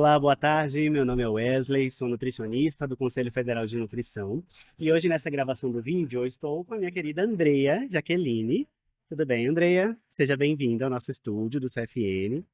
Olá, boa tarde. Meu nome é Wesley, sou nutricionista do Conselho Federal de Nutrição. E hoje, nessa gravação do vídeo, eu estou com a minha querida Andreia Jaqueline. Tudo bem, Andreia? Seja bem-vinda ao nosso estúdio do CFN.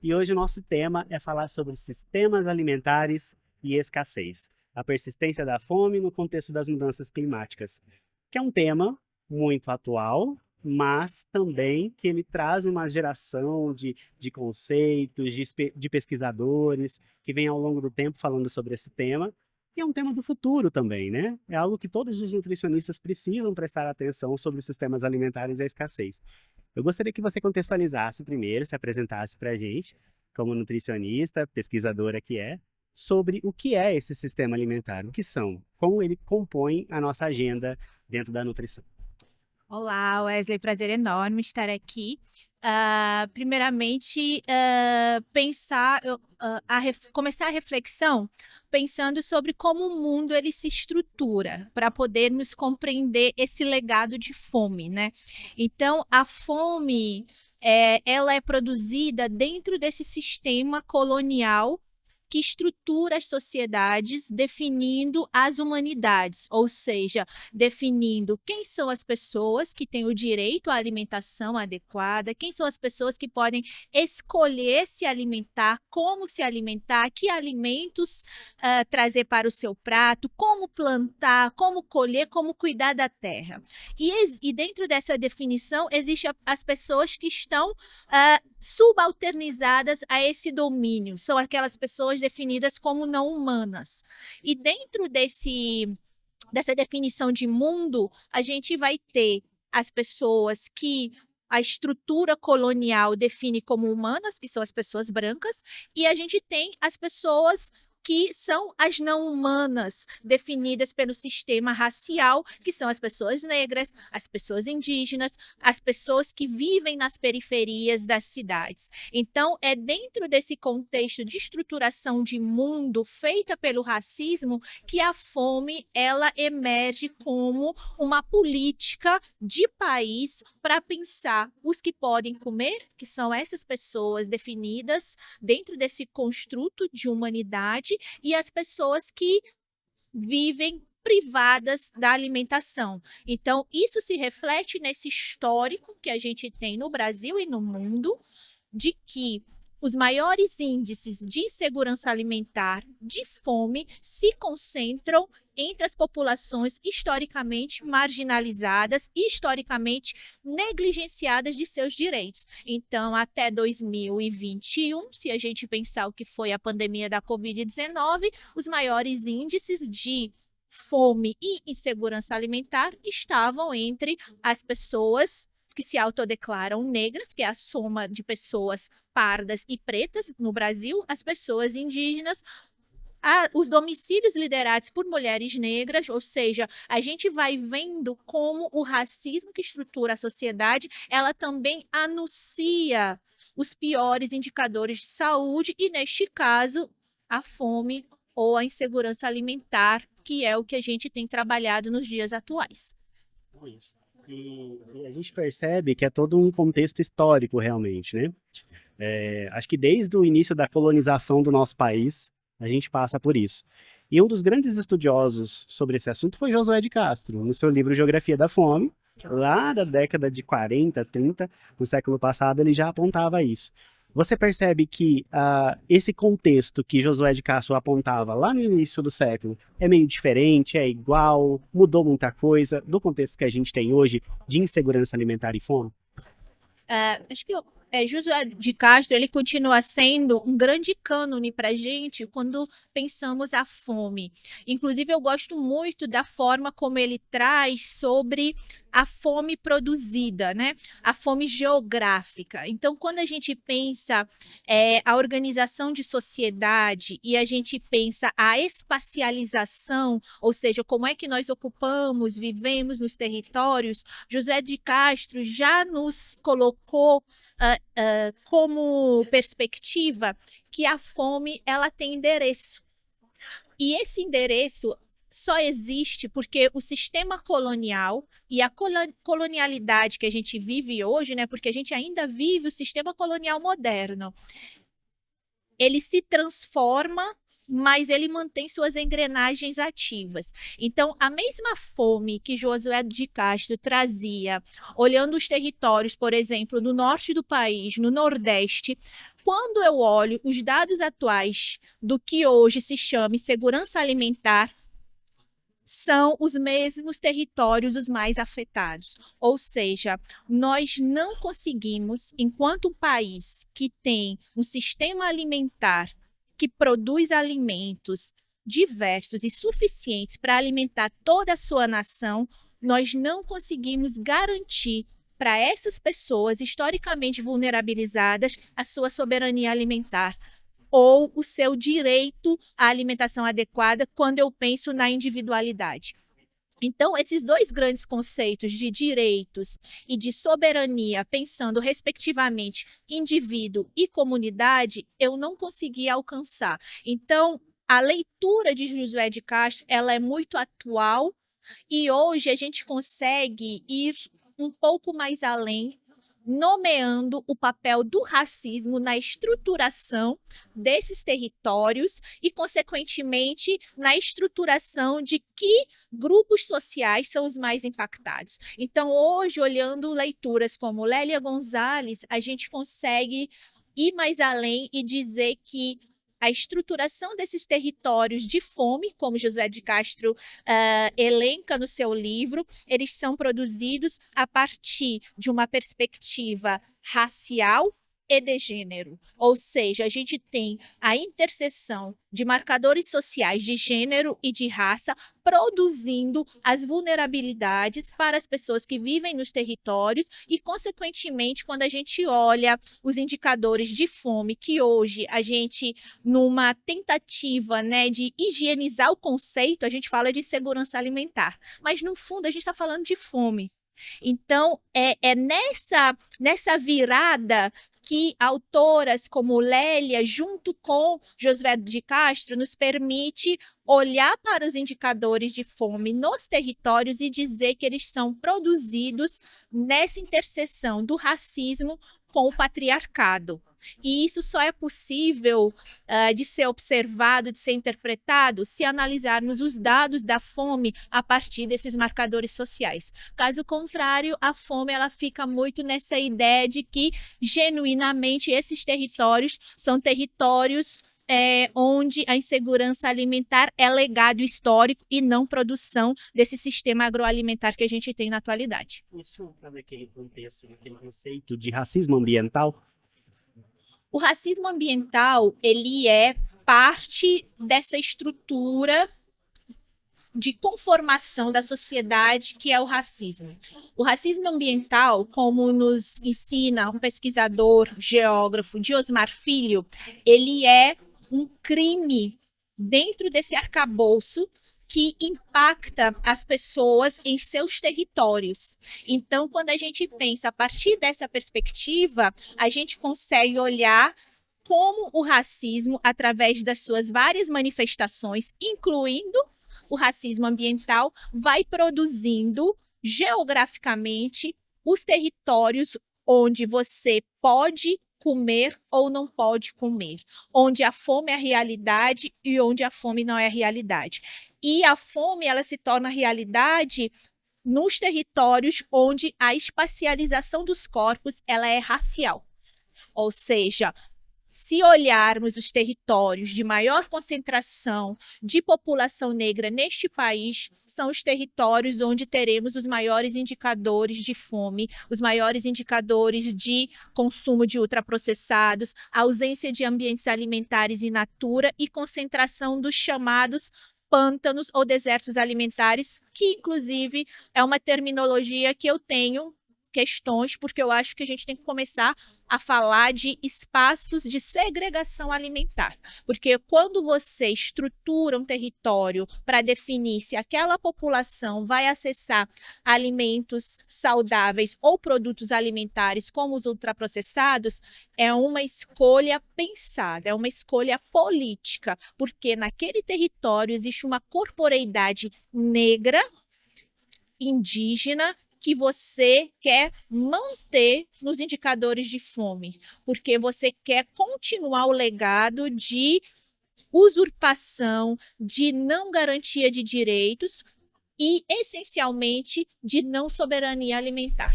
E hoje o nosso tema é falar sobre sistemas alimentares e escassez, a persistência da fome no contexto das mudanças climáticas, que é um tema muito atual, mas também que ele traz uma geração de conceitos, de pesquisadores que vem ao longo do tempo falando sobre esse tema. E é um tema do futuro também, né? É algo que todos os nutricionistas precisam prestar atenção sobre os sistemas alimentares e a escassez. Eu gostaria que você contextualizasse primeiro, se apresentasse para a gente, como nutricionista, pesquisadora que é, sobre o que é esse sistema alimentar, o que são, como ele compõe a nossa agenda dentro da nutrição. Olá, Wesley, prazer enorme estar aqui. Primeiramente, começar a reflexão pensando sobre como o mundo ele se estrutura para podermos compreender esse legado de fome, né? Então, a fome, ela é produzida dentro desse sistema colonial que estrutura as sociedades, definindo as humanidades, ou seja, definindo quem são as pessoas que têm o direito à alimentação adequada, quem são as pessoas que podem escolher se alimentar, como se alimentar, que alimentos trazer para o seu prato, como plantar, como colher, como cuidar da terra. E dentro dessa definição, existem as pessoas que estão subalternizadas a esse domínio, são aquelas pessoas definidas como não humanas. E dentro dessa definição de mundo, a gente vai ter as pessoas que a estrutura colonial define como humanas, que são as pessoas brancas, e a gente tem as pessoas que são as não humanas, definidas pelo sistema racial, que são as pessoas negras, as pessoas indígenas, as pessoas que vivem nas periferias das cidades. Então, é dentro desse contexto de estruturação de mundo feita pelo racismo que a fome ela emerge como uma política de país para pensar os que podem comer, que são essas pessoas definidas dentro desse construto de humanidade, e as pessoas que vivem privadas da alimentação. Então, isso se reflete nesse histórico que a gente tem no Brasil e no mundo, de que os maiores índices de insegurança alimentar, de fome, se concentram entre as populações historicamente marginalizadas e historicamente negligenciadas de seus direitos. Então, até 2021, se a gente pensar o que foi a pandemia da Covid-19, os maiores índices de fome e insegurança alimentar estavam entre as pessoas que se autodeclaram negras, que é a soma de pessoas pardas e pretas no Brasil, as pessoas indígenas, os domicílios liderados por mulheres negras, ou seja, a gente vai vendo como o racismo que estrutura a sociedade, ela também anuncia os piores indicadores de saúde e, neste caso, a fome ou a insegurança alimentar, que é o que a gente tem trabalhado nos dias atuais. E a gente percebe que é todo um contexto histórico, realmente, né? Acho que desde o início da colonização do nosso país, a gente passa por isso. E um dos grandes estudiosos sobre esse assunto foi Josué de Castro, no seu livro Geografia da Fome, lá da década de 40, 30, do século passado, ele já apontava isso. Você percebe que esse contexto que Josué de Castro apontava lá no início do século é meio diferente, é igual, mudou muita coisa do contexto que a gente tem hoje de insegurança alimentar e fome? Acho que Josué de Castro ele continua sendo um grande cânone para a gente quando pensamos a fome. Inclusive, eu gosto muito da forma como ele traz sobre a fome produzida, né? A fome geográfica. Então, quando a gente pensa a organização de sociedade e a gente pensa a espacialização, ou seja, como é que nós ocupamos, vivemos nos territórios, Josué de Castro já nos colocou como perspectiva que a fome ela tem endereço. E esse endereço só existe porque o sistema colonial e a colonialidade que a gente vive hoje, né, porque a gente ainda vive o sistema colonial moderno, ele se transforma, mas ele mantém suas engrenagens ativas. Então, a mesma fome que Josué de Castro trazia, olhando os territórios, por exemplo, no norte do país, no nordeste, quando eu olho os dados atuais do que hoje se chama insegurança alimentar, são os mesmos territórios os mais afetados. Ou seja, nós não conseguimos, enquanto um país que tem um sistema alimentar que produz alimentos diversos e suficientes para alimentar toda a sua nação, nós não conseguimos garantir para essas pessoas historicamente vulnerabilizadas a sua soberania alimentar ou o seu direito à alimentação adequada quando eu penso na individualidade. Então, esses dois grandes conceitos de direitos e de soberania, pensando respectivamente indivíduo e comunidade, eu não consegui alcançar. Então, a leitura de Josué de Castro, ela é muito atual e hoje a gente consegue ir um pouco mais além, nomeando o papel do racismo na estruturação desses territórios e, consequentemente, na estruturação de que grupos sociais são os mais impactados. Então, hoje, olhando leituras como Lélia Gonzalez, a gente consegue ir mais além e dizer que a estruturação desses territórios de fome, como Josué de Castro elenca no seu livro, eles são produzidos a partir de uma perspectiva racial e de gênero. Ou seja, a gente tem a interseção de marcadores sociais de gênero e de raça produzindo as vulnerabilidades para as pessoas que vivem nos territórios e, consequentemente, quando a gente olha os indicadores de fome, que hoje a gente, numa tentativa, né, de higienizar o conceito, a gente fala de segurança alimentar, mas no fundo a gente está falando de fome. Então, é nessa virada que autoras como Lélia, junto com Josué de Castro, nos permite olhar para os indicadores de fome nos territórios e dizer que eles são produzidos nessa interseção do racismo com o patriarcado. E isso só é possível de ser observado, de ser interpretado, se analisarmos os dados da fome a partir desses marcadores sociais. Caso contrário, a fome ela fica muito nessa ideia de que, genuinamente, esses territórios são territórios onde a insegurança alimentar é legado histórico e não produção desse sistema agroalimentar que a gente tem na atualidade. Isso está naquele contexto, naquele conceito de racismo ambiental? O racismo ambiental, ele é parte dessa estrutura de conformação da sociedade que é o racismo. O racismo ambiental, como nos ensina um pesquisador, geógrafo, Diosmar Filho, ele é um crime dentro desse arcabouço que impacta as pessoas em seus territórios. Então, quando a gente pensa a partir dessa perspectiva, a gente consegue olhar como o racismo, através das suas várias manifestações, incluindo o racismo ambiental, vai produzindo geograficamente os territórios onde você pode comer ou não pode comer, onde a fome é a realidade e onde a fome não é a realidade. E a fome ela se torna realidade nos territórios onde a espacialização dos corpos ela é racial. Ou seja, se olharmos os territórios de maior concentração de população negra neste país, são os territórios onde teremos os maiores indicadores de fome, os maiores indicadores de consumo de ultraprocessados, ausência de ambientes alimentares in natura e concentração dos chamados pântanos ou desertos alimentares, que inclusive é uma terminologia que eu tenho questões, porque eu acho que a gente tem que começar a falar de espaços de segregação alimentar. Porque quando você estrutura um território para definir se aquela população vai acessar alimentos saudáveis ou produtos alimentares como os ultraprocessados, é uma escolha pensada, é uma escolha política, porque naquele território existe uma corporeidade negra, indígena, que você quer manter nos indicadores de fome, porque você quer continuar o legado de usurpação, de não garantia de direitos e, essencialmente, de não soberania alimentar.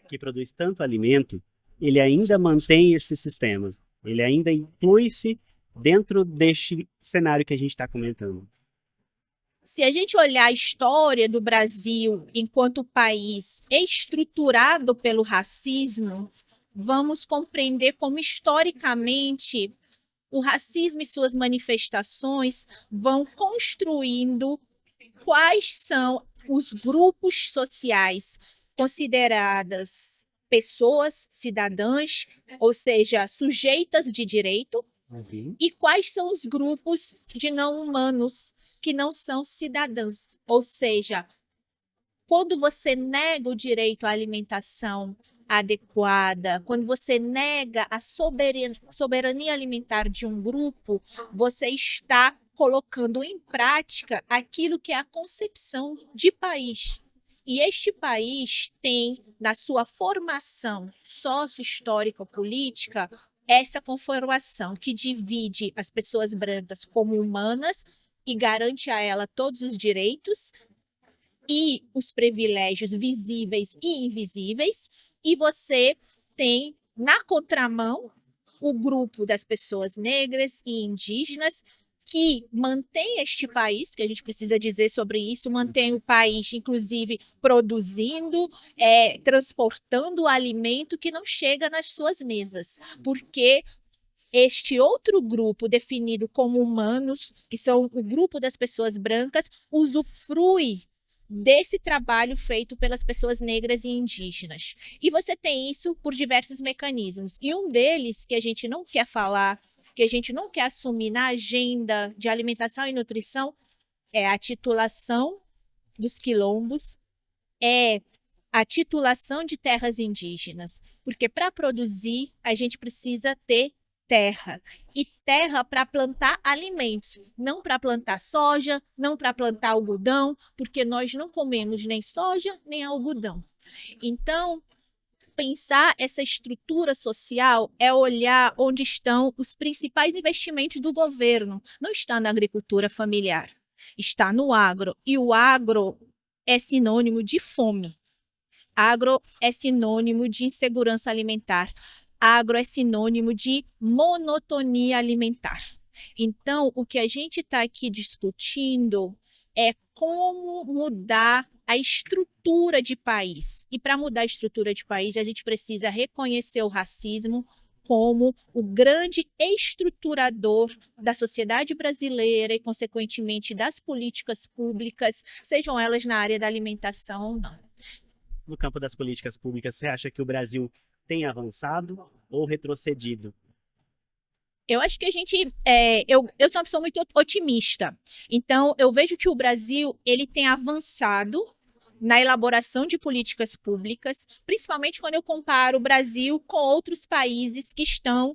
Que produz tanto alimento, ele ainda mantém esse sistema. Ele ainda inclui-se dentro deste cenário que a gente está comentando. Se a gente olhar a história do Brasil enquanto país estruturado pelo racismo, vamos compreender como, historicamente, o racismo e suas manifestações vão construindo quais são os grupos sociais consideradas pessoas cidadãs, ou seja, sujeitas de direito, e quais são os grupos de não humanos que não são cidadãs. Ou seja, quando você nega o direito à alimentação adequada, quando você nega a soberania alimentar de um grupo, você está colocando em prática aquilo que é a concepção de país. E este país tem, na sua formação sócio-histórica política, essa conformação que divide as pessoas brancas como humanas e garante a ela todos os direitos e os privilégios visíveis e invisíveis, e você tem, na contramão, o grupo das pessoas negras e indígenas que mantém este país, que a gente precisa dizer sobre isso, mantém o país, inclusive, produzindo, transportando o alimento que não chega nas suas mesas, porque este outro grupo, definido como humanos, que são o grupo das pessoas brancas, usufrui desse trabalho feito pelas pessoas negras e indígenas. E você tem isso por diversos mecanismos. E um deles, que a gente não quer falar, que a gente não quer assumir na agenda de alimentação e nutrição, é a titulação dos quilombos, é a titulação de terras indígenas. Porque para produzir, a gente precisa ter terra. E terra para plantar alimentos, não para plantar soja, não para plantar algodão, porque nós não comemos nem soja, nem algodão. Então, pensar essa estrutura social é olhar onde estão os principais investimentos do governo. Não está na agricultura familiar, está no agro. E o agro é sinônimo de fome. Agro é sinônimo de insegurança alimentar. Agro é sinônimo de monotonia alimentar. Então, o que a gente está aqui discutindo é como mudar a estrutura de país. E para mudar a estrutura de país, a gente precisa reconhecer o racismo como o grande estruturador da sociedade brasileira e, consequentemente, das políticas públicas, sejam elas na área da alimentação ou não. No campo das políticas públicas, você acha que o Brasil tem avançado ou retrocedido? Eu acho que a gente, eu sou uma pessoa muito otimista, então eu vejo que o Brasil ele tem avançado na elaboração de políticas públicas, principalmente quando eu comparo o Brasil com outros países que estão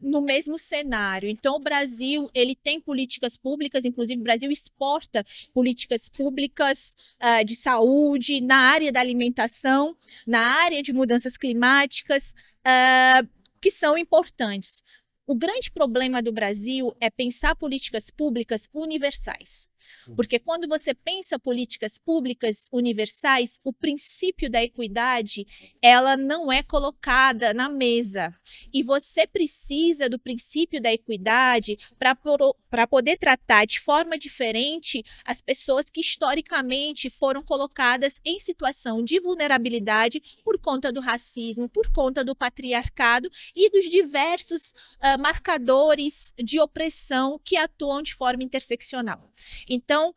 no mesmo cenário. Então, o Brasil ele tem políticas públicas, inclusive o Brasil exporta políticas públicas de saúde, na área da alimentação, na área de mudanças climáticas, que são importantes. O grande problema do Brasil é pensar políticas públicas universais. Porque quando você pensa políticas públicas universais, o princípio da equidade, ela não é colocada na mesa. E você precisa do princípio da equidade para poder tratar de forma diferente as pessoas que historicamente foram colocadas em situação de vulnerabilidade por conta do racismo, por conta do patriarcado e dos diversos marcadores de opressão que atuam de forma interseccional. Então,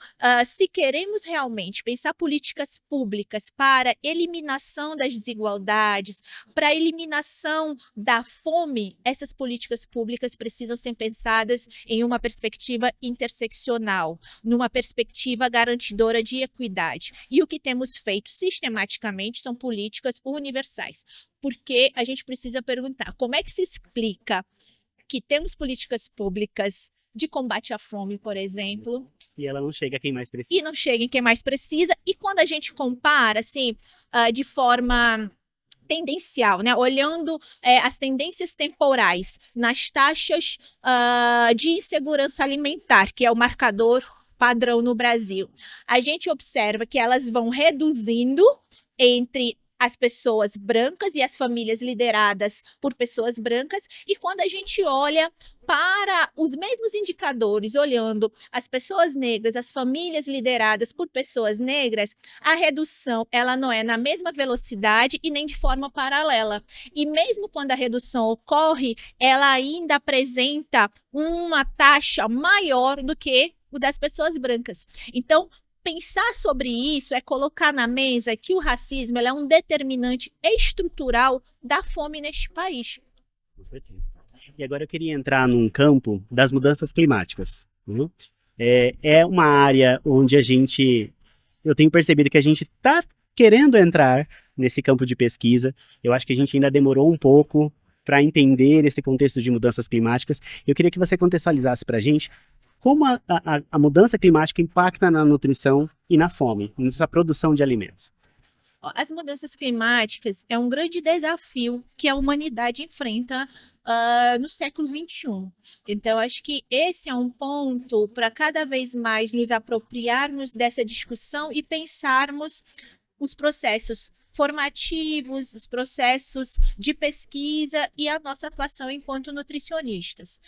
se queremos realmente pensar políticas públicas para eliminação das desigualdades, para eliminação da fome, essas políticas públicas precisam ser pensadas em uma perspectiva interseccional, numa perspectiva garantidora de equidade. E o que temos feito sistematicamente são políticas universais, porque a gente precisa perguntar como é que se explica que temos políticas públicas de combate à fome, por exemplo. E ela não chega a quem mais E precisa. não chega em quem mais precisa. E quando a gente compara, assim, de forma tendencial, né? Olhando as tendências temporais nas taxas de insegurança alimentar, que é o marcador padrão no Brasil, a gente observa que elas vão reduzindo entre as pessoas brancas e as famílias lideradas por pessoas brancas, e quando a gente olha para os mesmos indicadores, olhando as pessoas negras, as famílias lideradas por pessoas negras, a redução ela não é na mesma velocidade e nem de forma paralela. E mesmo quando a redução ocorre, ela ainda apresenta uma taxa maior do que o das pessoas brancas. Então, pensar sobre isso é colocar na mesa que o racismo é um determinante estrutural da fome neste país. Com certeza. E agora eu queria entrar num campo das mudanças climáticas. Uhum. É uma área onde eu tenho percebido que a gente está querendo entrar nesse campo de pesquisa. Eu acho que a gente ainda demorou um pouco para entender esse contexto de mudanças climáticas. Eu queria que você contextualizasse para a gente como a mudança climática impacta na nutrição e na fome, nessa produção de alimentos. As mudanças climáticas é um grande desafio que a humanidade enfrenta no século XXI. Então, acho que esse é um ponto para cada vez mais nos apropriarmos dessa discussão e pensarmos os processos formativos, os processos de pesquisa e a nossa atuação enquanto nutricionistas.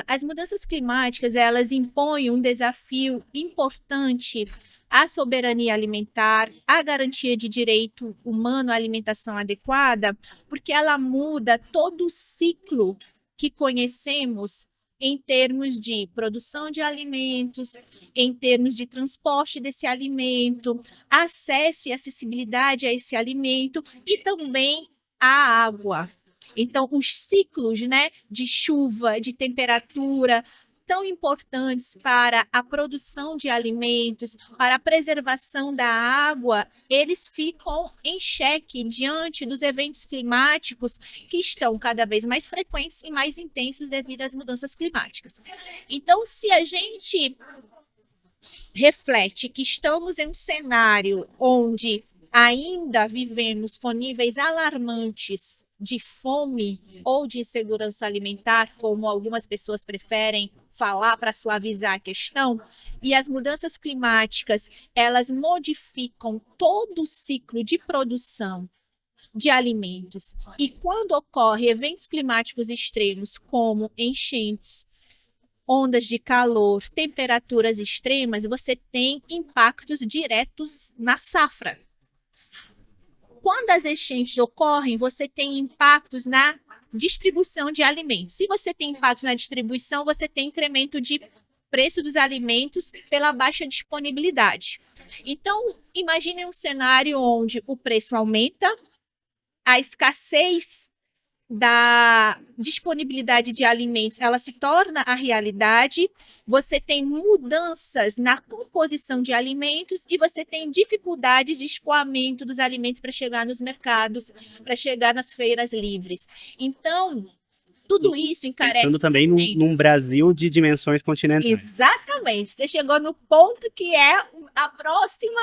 As mudanças climáticas, elas impõem um desafio importante à soberania alimentar, à garantia de direito humano à alimentação adequada, porque ela muda todo o ciclo que conhecemos em termos de produção de alimentos, em termos de transporte desse alimento, acesso e acessibilidade a esse alimento e também a água. Então, os ciclos, né, de chuva, de temperatura, tão importantes para a produção de alimentos, para a preservação da água, eles ficam em xeque diante dos eventos climáticos que estão cada vez mais frequentes e mais intensos devido às mudanças climáticas. Então, se a gente reflete que estamos em um cenário onde ainda vivemos com níveis alarmantes de fome ou de insegurança alimentar, como algumas pessoas preferem falar para suavizar a questão, e as mudanças climáticas, elas modificam todo o ciclo de produção de alimentos. E quando ocorrem eventos climáticos extremos, como enchentes, ondas de calor, temperaturas extremas, você tem impactos diretos na safra. Quando as enchentes ocorrem, você tem impactos na distribuição de alimentos. Se você tem impactos na distribuição, você tem incremento de preço dos alimentos pela baixa disponibilidade. Então, imagine um cenário onde o preço aumenta, a escassez da disponibilidade de alimentos, ela se torna a realidade, você tem mudanças na composição de alimentos e você tem dificuldade de escoamento dos alimentos para chegar nos mercados, para chegar nas feiras livres. Então, tudo isso encarece... Pensando também num Brasil de dimensões continentais. Exatamente, você chegou no ponto que é a próxima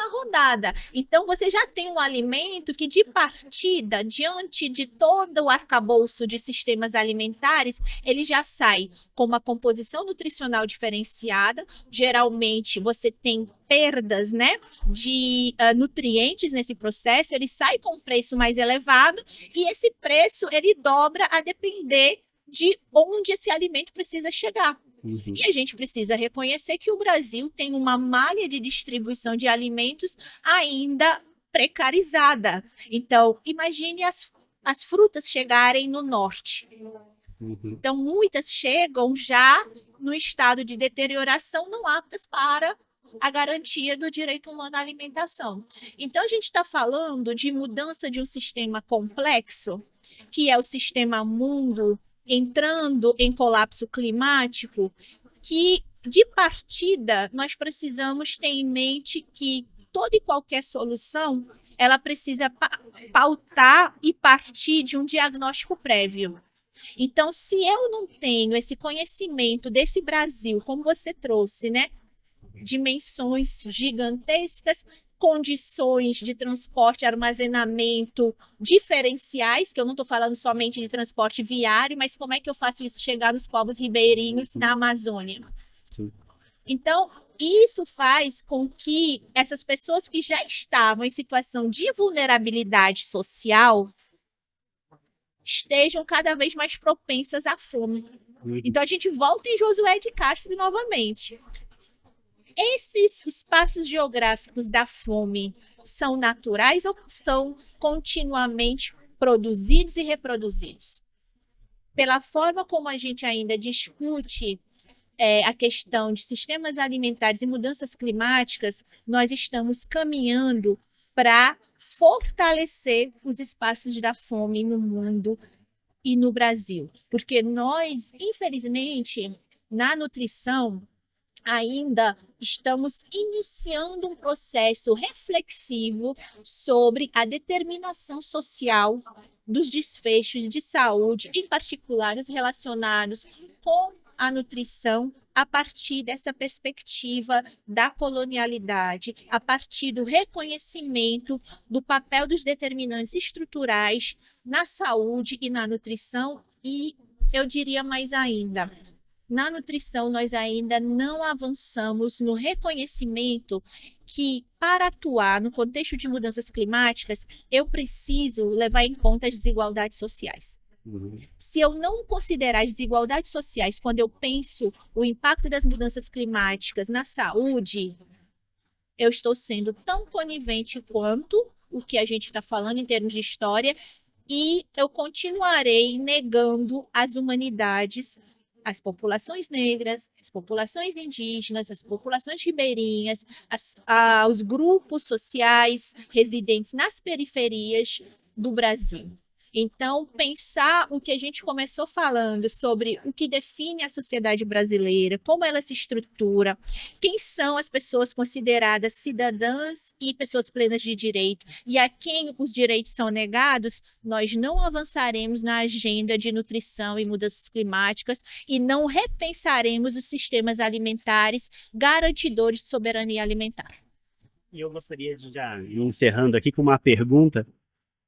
rodada. Então, você já tem um alimento que, de partida, diante de todo o arcabouço de sistemas alimentares, ele já sai com uma composição nutricional diferenciada. Geralmente, você tem perdas, né, de nutrientes nesse processo, ele sai com um preço mais elevado e esse preço, ele dobra a depender de onde esse alimento precisa chegar. Uhum. E a gente precisa reconhecer que o Brasil tem uma malha de distribuição de alimentos ainda precarizada. Então, imagine as frutas chegarem no norte. Uhum. Então, muitas chegam já no estado de deterioração, não aptas para a garantia do direito humano à alimentação. Então, a gente está falando de mudança de um sistema complexo, que é o sistema mundo, entrando em colapso climático, que, de partida, nós precisamos ter em mente que toda e qualquer solução, ela precisa pautar e partir de um diagnóstico prévio. Então, se eu não tenho esse conhecimento desse Brasil, como você trouxe, né? Dimensões gigantescas, condições de transporte, armazenamento diferenciais, que eu não estou falando somente de transporte viário, mas como é que eu faço isso chegar nos povos ribeirinhos na Amazônia? Sim. Então, isso faz com que essas pessoas que já estavam em situação de vulnerabilidade social estejam cada vez mais propensas à fome. Então, a gente volta em Josué de Castro novamente. Esses espaços geográficos da fome são naturais ou são continuamente produzidos e reproduzidos? Pela forma como a gente ainda discute a questão de sistemas alimentares e mudanças climáticas, nós estamos caminhando para fortalecer os espaços da fome no mundo e no Brasil. Porque nós, infelizmente, na nutrição, ainda estamos iniciando um processo reflexivo sobre a determinação social dos desfechos de saúde, em particular os relacionados com a nutrição, a partir dessa perspectiva da colonialidade, a partir do reconhecimento do papel dos determinantes estruturais na saúde e na nutrição, e eu diria mais ainda, na nutrição, nós ainda não avançamos no reconhecimento que, para atuar no contexto de mudanças climáticas, eu preciso levar em conta as desigualdades sociais. Se eu não considerar as desigualdades sociais quando eu penso o impacto das mudanças climáticas na saúde, eu estou sendo tão conivente quanto o que a gente está falando em termos de história, e eu continuarei negando as humanidades, as populações negras, as populações indígenas, as populações ribeirinhas, os grupos sociais residentes nas periferias do Brasil. Então, pensar o que a gente começou falando sobre o que define a sociedade brasileira, como ela se estrutura, quem são as pessoas consideradas cidadãs e pessoas plenas de direito, e a quem os direitos são negados, nós não avançaremos na agenda de nutrição e mudanças climáticas e não repensaremos os sistemas alimentares garantidores de soberania alimentar. E eu gostaria de já ir encerrando aqui com uma pergunta.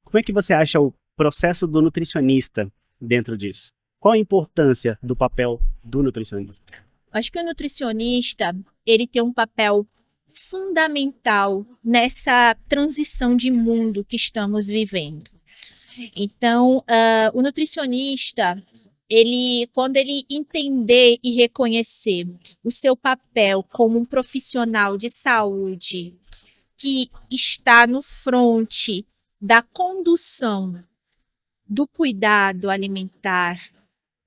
Como é que você acha o processo do nutricionista dentro disso? Qual a importância do papel do nutricionista? Acho que o nutricionista, ele tem um papel fundamental nessa transição de mundo que estamos vivendo. Então, o nutricionista, quando ele entender e reconhecer o seu papel como um profissional de saúde que está no fronte da condução do cuidado alimentar,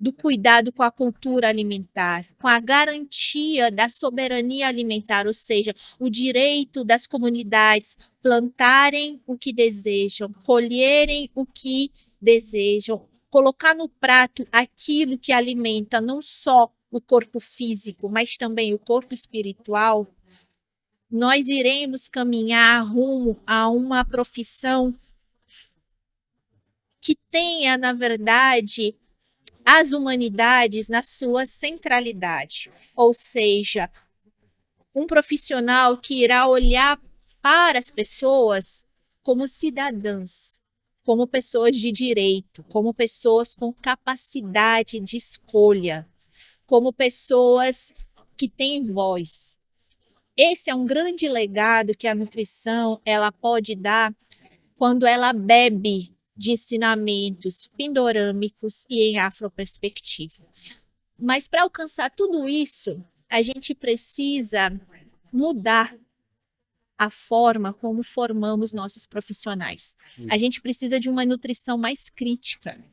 do cuidado com a cultura alimentar, com a garantia da soberania alimentar, ou seja, o direito das comunidades plantarem o que desejam, colherem o que desejam, colocar no prato aquilo que alimenta não só o corpo físico, mas também o corpo espiritual, nós iremos caminhar rumo a uma profissão que tenha, na verdade, as humanidades na sua centralidade. Ou seja, um profissional que irá olhar para as pessoas como cidadãs, como pessoas de direito, como pessoas com capacidade de escolha, como pessoas que têm voz. Esse é um grande legado que a nutrição ela pode dar quando ela bebe de ensinamentos pindorâmicos e em afroperspectiva. Mas para alcançar tudo isso, a gente precisa mudar a forma como formamos nossos profissionais. A gente precisa de uma nutrição mais crítica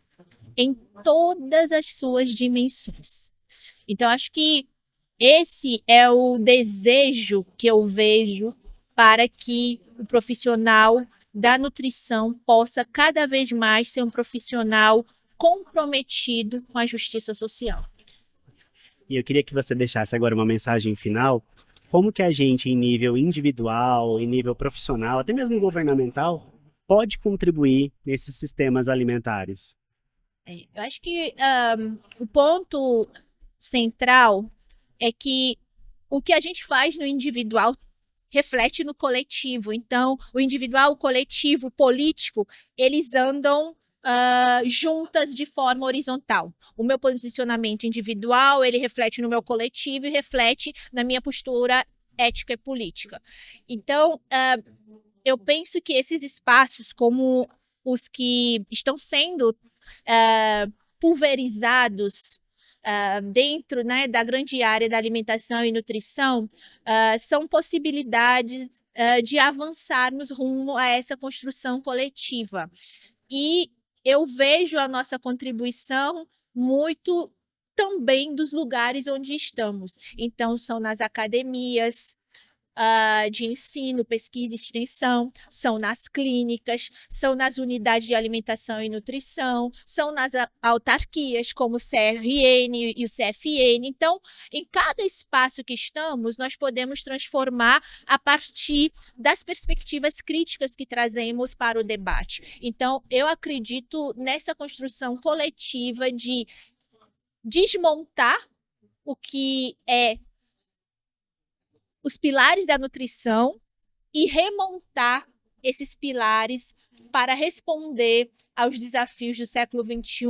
em todas as suas dimensões. Então, acho que esse é o desejo que eu vejo para que o profissional da nutrição possa cada vez mais ser um profissional comprometido com a justiça social. E eu queria que você deixasse agora uma mensagem final. Como que a gente, em nível individual, em nível profissional, até mesmo governamental, pode contribuir nesses sistemas alimentares? Eu acho que o ponto central é que o que a gente faz no individual reflete no coletivo. Então, o individual, o coletivo, o político, eles andam juntas de forma horizontal. O meu posicionamento individual, ele reflete no meu coletivo e reflete na minha postura ética e política. Então, eu penso que esses espaços, como os que estão sendo pulverizados dentro, né, da grande área da alimentação e nutrição, são possibilidades de avançarmos rumo a essa construção coletiva. E eu vejo a nossa contribuição muito também dos lugares onde estamos. Então, são nas academias, de ensino, pesquisa e extensão, são nas clínicas, são nas unidades de alimentação e nutrição, são nas autarquias, como o CRN e o CFN. Então, em cada espaço que estamos, nós podemos transformar a partir das perspectivas críticas que trazemos para o debate. Então, eu acredito nessa construção coletiva de desmontar o que é os pilares da nutrição e remontar esses pilares para responder aos desafios do século XXI,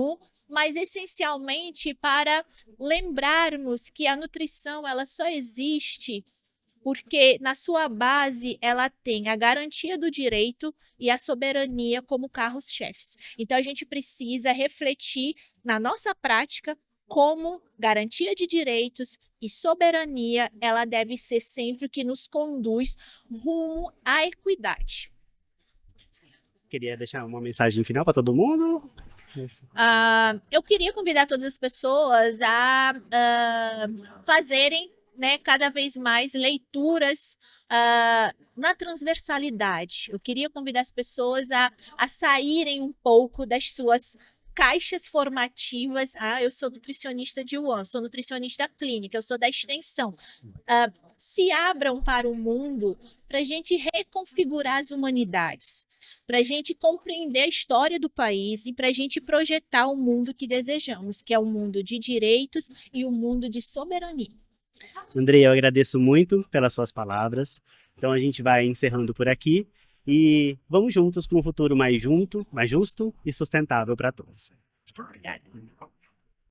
mas essencialmente para lembrarmos que a nutrição ela só existe porque na sua base ela tem a garantia do direito e a soberania como carros-chefes. Então a gente precisa refletir na nossa prática como garantia de direitos e soberania, ela deve ser sempre o que nos conduz rumo à equidade. Queria deixar uma mensagem final para todo mundo. Eu queria convidar todas as pessoas a fazerem, né, cada vez mais leituras na transversalidade. Eu queria convidar as pessoas a saírem um pouco das suas caixas formativas. Eu sou nutricionista de UAM, sou nutricionista clínica, eu sou da extensão. Se abram para o mundo para a gente reconfigurar as humanidades, para a gente compreender a história do país e para a gente projetar o mundo que desejamos, que é um mundo de direitos e um mundo de soberania. Andrei, eu agradeço muito pelas suas palavras. Então a gente vai encerrando por aqui e vamos juntos para um futuro mais justo e sustentável para todos. Obrigada.